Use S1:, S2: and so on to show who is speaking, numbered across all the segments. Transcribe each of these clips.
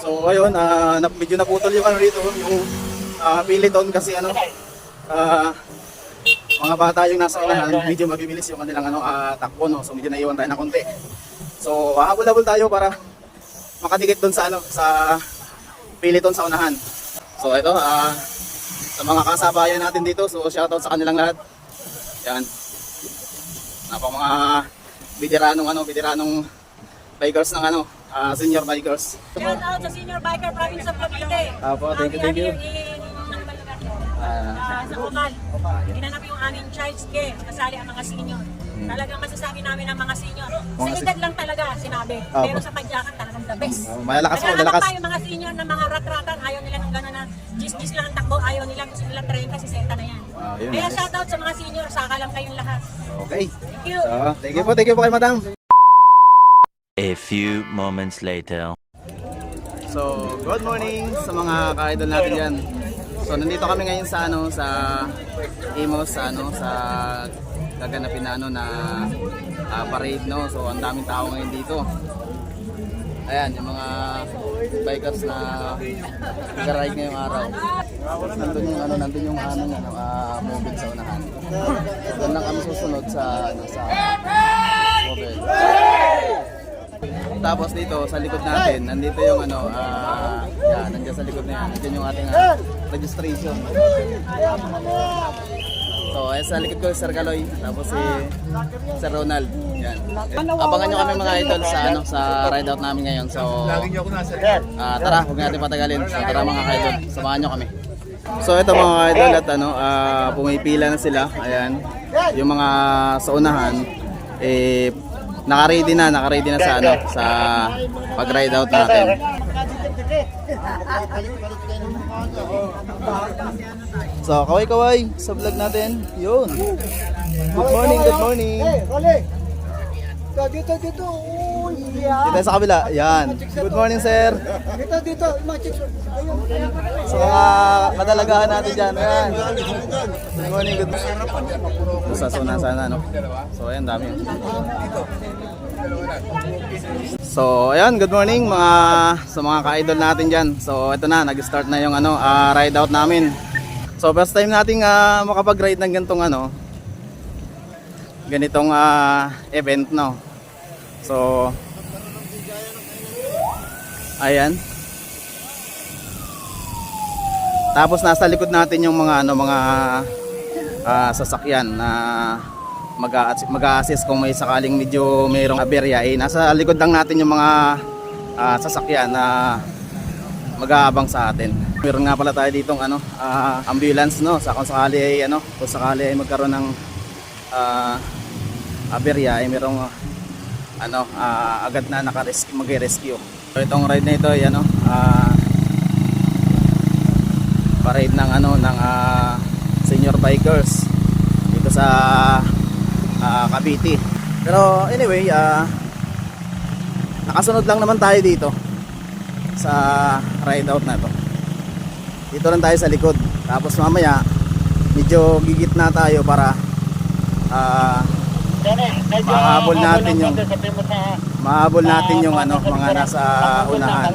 S1: So ayun, medyo naputol yung ano rito, yung Peloton kasi ano, mga bata yung nasa unahan, medyo mabibilis yung kanilang ano, takbo, no? So medyo naiwan tayo ng konti. So habol-habol tayo para makadikit doon sa ano, sa Peloton sa unahan. So ito, sa mga kasabayan natin dito, so shoutout sa kanilang lahat. Yan. Mga veteranong bikers ng ano, senior bikers.
S2: Shout out sa senior biker province of Cavite.
S1: Apo, thank you.
S2: Sa Oman, ginanap yung aming child's care, kasali ang mga senior. Talagang masasabi namin ang mga senior. Sa edad lang talaga sinabi, pero sa padyakan talagang the best.
S1: Malalakas po,
S2: Naghahanap
S1: malalakas.
S2: tayo mga senior na mga rat-ratan, ayaw nila ng gano'n na gis-gis lang ang takbo, ayaw nila, gusto nila 30, 60 na yan.
S1: Yun.
S2: Kaya shout out sa mga senior, saka lang kayong lahat.
S1: Okay.
S2: Thank you.
S1: So, thank you po kay madam.
S3: A few moments later.
S1: So, good morning sa mga ka-idol natin dyan. So, nandito kami ngayon sa ano, sa Imos, sa ano, sa gaganapin na ano na parade, no. So, ang daming tao ngayon dito. Ayan, yung mga bikers na nag-ride ngayong araw. Nandun yung mobile sa unahan. Doon lang kami susunod sa ano, sa mobile. Tapos dito sa likod natin, nandito yung ano, yan, nandiyan sa likod na yan, nandiyan yung ating registration. So, sa likod ko si Sir Kaloy, tapos si Sir Ronald. Yan. Abangan nyo kami mga idol sa ano, sa ride out namin ngayon. So, tara, huwag natin patagalin. So, tara mga idol, samahan nyo kami. So, ito mga idol at ano, pumipila na sila. Ayan, yung mga sa unahan, naka-ready na sa ano, sa pag-ride out natin. So, kaway sa vlog natin. Yun. Good morning.
S4: Dito.
S1: Dito sa kabila. Yan. Good morning, sir.
S4: Dito.
S1: So, mga kadalagahan natin dyan. Ayan. Good morning. Sa zona sana, no? So, ayan, dami. So, ayan, good morning sa mga ka-idol natin dyan. So, ito na, nag-start na yung ano, ride out namin. So, first time nating makapag-ride ng ganitong event, no? So, ayan. Tapos nasa likod natin yung mga sasakyan na mag-a-assist kung may sakaling medyo mayroong aberya. Nasa likod lang natin yung mga sasakyan na mag-aabang sa atin. Meron nga pala tayo ditong ambulance, no, sa kung sakali ay magkaroon ng aberya, ay merong agad na mag-rescue. So, itong ride na ito ay parade ng senior bikers dito sa Cavite. Pero anyway, nakasunod lang naman tayo dito sa ride out na to. Dito lang tayo sa likod. Tapos mamaya medyo gigit na tayo para mahabol natin yung mga nasa unahan.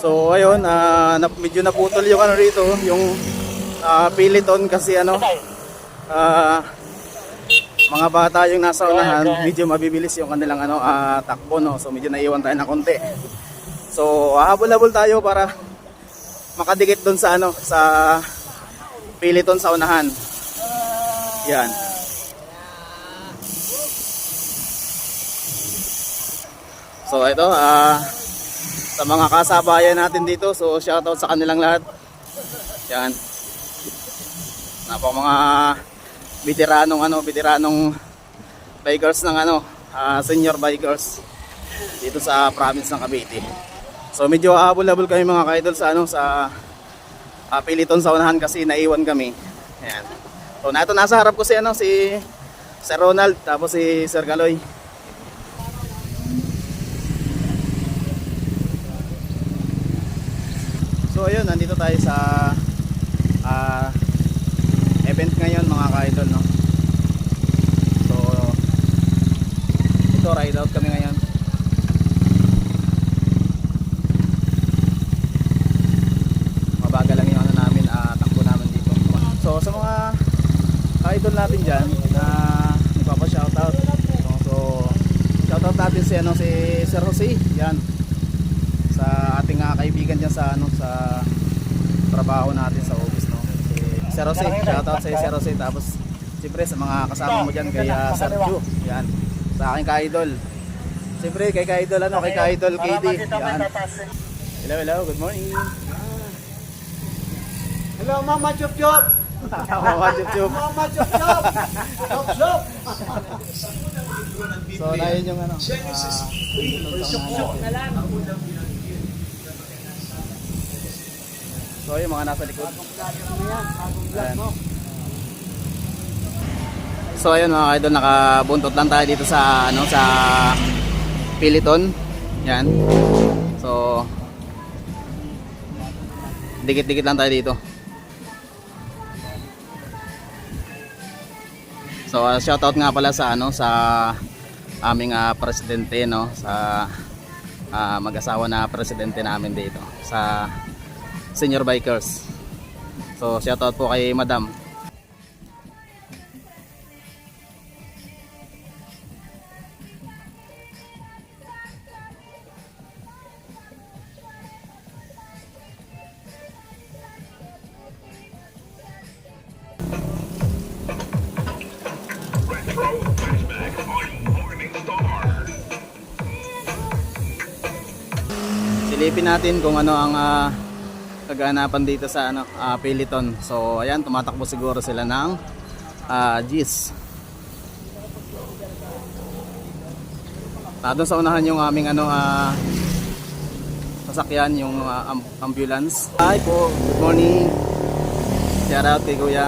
S1: So ayun, medyo naputol yung ano rito, yung Peloton kasi mga bata yung nasa unahan, medyo mabibilis yung kanilang takbo, no. So medyo naiwan tayo ng konti. So habol-habol tayo para makadikit doon sa sa Peloton sa unahan. Yan. So ito, sa mga kasabayan natin dito, so shoutout sa kanilang lahat. Yan. Mga veteranong bikers ng senior bikers dito sa province ng Cavite. So medyo habol-habol kami mga ka-idol sa sa Peloton sa unahan kasi naiwan kami. Ayan. So nasa harap ko si Sir Ronald, tapos si Sir Kaloy. So ayun, nandito tayo sa event ngayon mga ka-idol, no? So ito, ride out kami ngayon. Mabagal lang yung ano namin, takbo namin dito. So sa mga ka-idol natin dyan na nagpapa-shoutout, no? So shoutout natin si, si Sir Jose, yan, sa ating kaibigan dyan sa, sa trabaho natin sa office, no? Si Sir Jose, shoutout sa Sir Jose. Tapos siyempre sa mga kasama mo dyan, kay Sir Ju, yan, sa aking ka-idol. Siyempre kay ka-idol, kay ka-idol KD, yan. Hello, hello, good morning.
S4: Hello, Mama Chup Chup!
S1: Mama Chup Chup.
S4: Mama Chup Chup! Chup Chup!
S1: So nayon yung ano, so yung mga nasa likod. Ayan. So ayun mga idol, nakabuntot lang tayo dito sa ano, sa Piliton. Yan. So dikit-dikit lang tayo dito. So shoutout nga pala sa ano, sa aming presidente, no, sa mag-asawa na presidente namin dito sa Senior Bikers. So shoutout po kay Madam. Silipin natin kung ano ang kaganapan dito sa ano, Piliton. So ayan, tumatakbo siguro sila ng G's. Doon sa unahan yung aming ano, sasakyan, yung ambulance. Hi po, good morning. Shout out kay Kuya.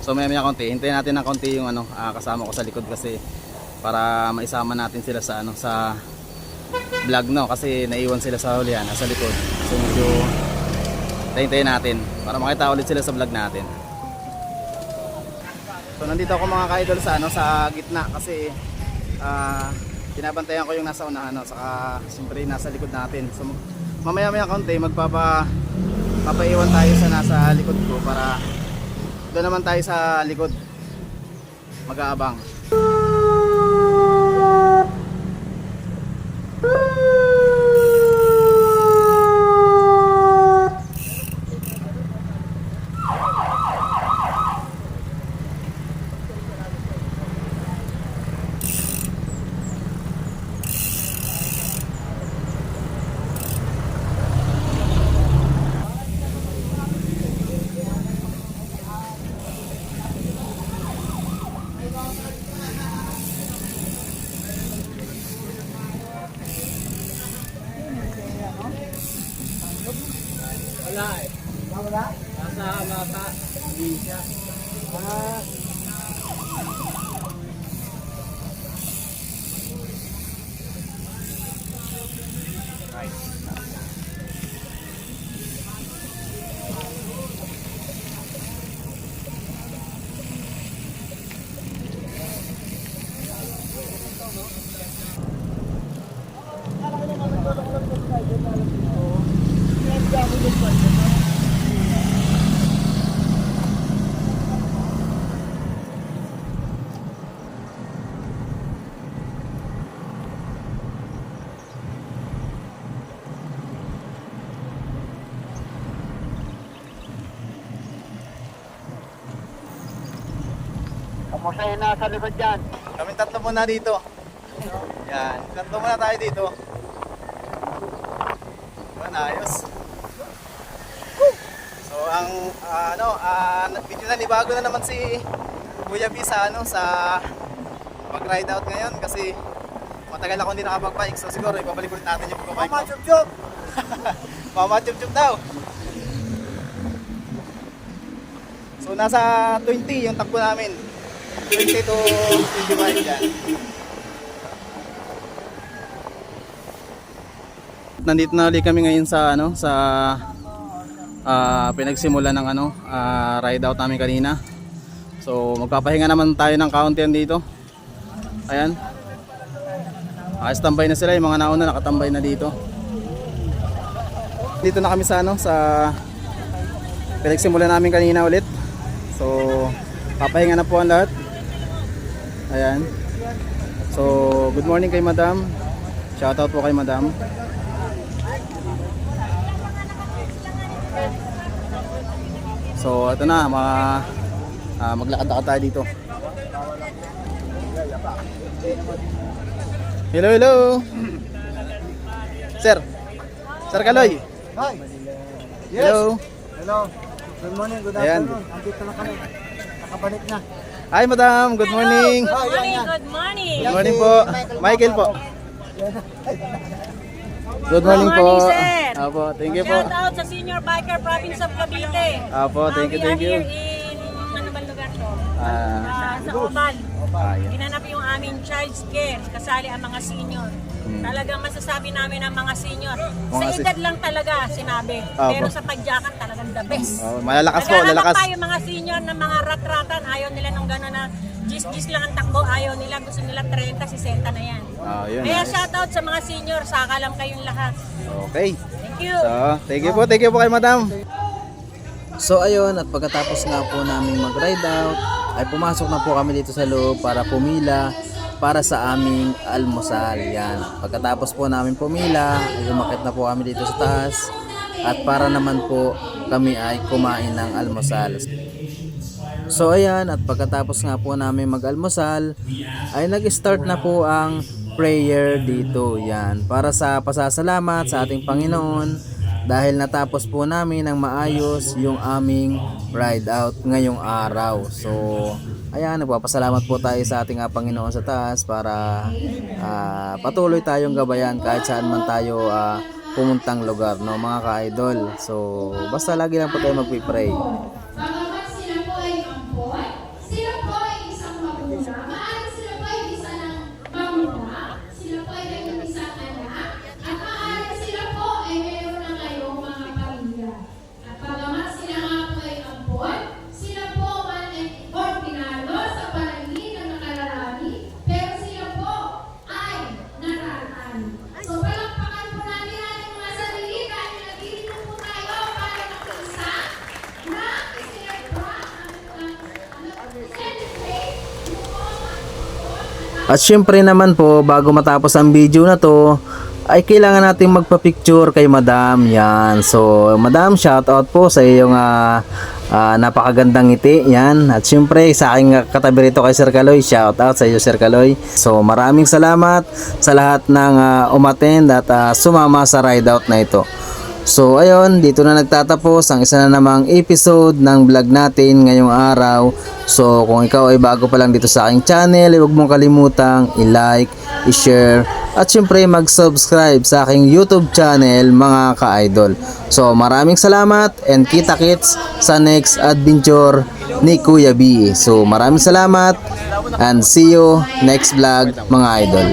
S1: So maya konti, hintayin natin ng konti yung ano, kasama ko sa likod kasi para maisama natin sila sa ano, sa vlog, no, kasi naiwan sila sa hulihan, nasa likod. So medyo hintayin natin para makita ulit sila sa vlog natin. So nandito ako mga ka-idol sa ano, sa gitna kasi binabantayan ko yung nasa unahan, no, saka siyempre nasa likod natin. So mamaya konti papaiwan tayo sa nasa likod ko para doon naman tayo sa likod mag-aabang.
S4: Kamusta yung nasa likod dyan?
S1: Kami tatlo muna dito. Yan, tatlo muna tayo dito. Yan, ayos. So ang medyo nanibago na naman si Kuya B sa ano, sa pag-ride out ngayon kasi matagal ako hindi nakapag-bike. So siguro ibabalik ulit natin yung pag-bike.
S4: Mama Chup Chup!
S1: Mama Chup Chup daw. So nasa 20 yung takbo namin. 20 to 25 dyan. nandito na ulit kami ngayon sa ano sa pinagsimula ng ride out namin kanina. So magpapahinga naman tayo ng kaunti dito. Ayan. Standby na sila, yung mga nauna nakatambay na dito. Dito na kami sa sa pinagsimula namin kanina ulit. So papahinga na po ang lahat. Ayan. So good morning kay Madam. Shoutout po kay Madam. So ito na, maglakad-lakad tayo dito. Hello, hello. Sir. Sir Kaloy.
S4: Hi. Yes.
S1: Hello.
S4: Hello. Good morning, good
S1: Ayan.
S4: afternoon. Andito na kami. Nakabalik na.
S1: Hi Madam, good morning.
S2: Good
S4: yan,
S2: morning,
S4: yan.
S2: good morning.
S1: Good morning po. Michael po. Good morning po.
S2: Good morning, sir.
S1: Apo, thank you po.
S2: Shout out sa Senior Biker Province of Cavite.
S1: Apo, thank you, thank
S2: We
S1: you.
S2: are here in, ano ba lugar to?
S1: Ah,
S2: Sa Oval.
S1: ayan.
S2: Ginanap yung aming child's care, kasali ang mga senior. Talagang masasabi namin ang mga senior. Sa
S1: Mga
S2: edad lang talaga sinabi.
S1: Apo.
S2: Pero sa pagyakan talagang the best.
S1: Oh, malalakas po,
S2: Naghahanap
S1: lalakas.
S2: tayo mga senior na mga rat-ratan. Ayaw nila nung gano'n na gis-gis lang ang takbo. Ayaw nila. Gusto nila 30, 60 na yan.
S1: Yun.
S2: Kaya shoutout sa mga senior. Saka lang kayong lahat.
S1: Okay.
S2: Thank you.
S1: So, thank you po kay Madam. So ayun, at pagkatapos nga po namin mag-ride out, ay pumasok na po kami dito sa loob para pumila para sa aming almusal. Yan. Pagkatapos po namin pumila, ay umakyat na po kami dito sa taas at para naman po kami ay kumain ng almusal. So ayan, at pagkatapos nga po namin mag-almusal, ay nag-start na po ang prayer dito. Yan, para sa pasasalamat sa ating Panginoon dahil natapos po namin ng maayos yung aming ride out ngayong araw. So ayan, nagpapasalamat po tayo sa ating Panginoon sa taas para patuloy tayong gabayan kahit saan man tayo pumuntang lugar, no mga ka-idol. So basta lagi lang po tayo magpipray.
S5: Bagamat sila po ay ampon, sila po ay isang mabuha, maaari sila po ay isa ng mabuha, sila po ay naging isang anak, at maaari sila po ay mayroon na kayong mga pamilya. At bagamat sila nga po ay ampon, sila po man ay ordinaryo sa panangin ng nakararami, pero sila po ay natatani. So palakpakan po natin ating mga sarili dahil nagdilito po tayo para mag-isa na
S1: At syempre naman po, bago matapos ang video na to, ay kailangan natin magpa-picture kay Madam. Yan. So, Madam, shoutout po sa iyong napakagandang ngiti. Yan. At syempre, sa aking katabi rito kay Sir Kaloy, shoutout sa iyo, Sir Kaloy. So, maraming salamat sa lahat ng umattend at sumama sa ride out na ito. So ayun, dito na nagtatapos ang isa na namang episode ng vlog natin ngayong araw. So kung ikaw ay bago pa lang dito sa aking channel, huwag mong kalimutang i-like, i-share at syempre mag-subscribe sa aking YouTube channel mga ka-idol. So maraming salamat and kita-kits sa next adventure ni Kuya B. So maraming salamat and see you next vlog mga idol.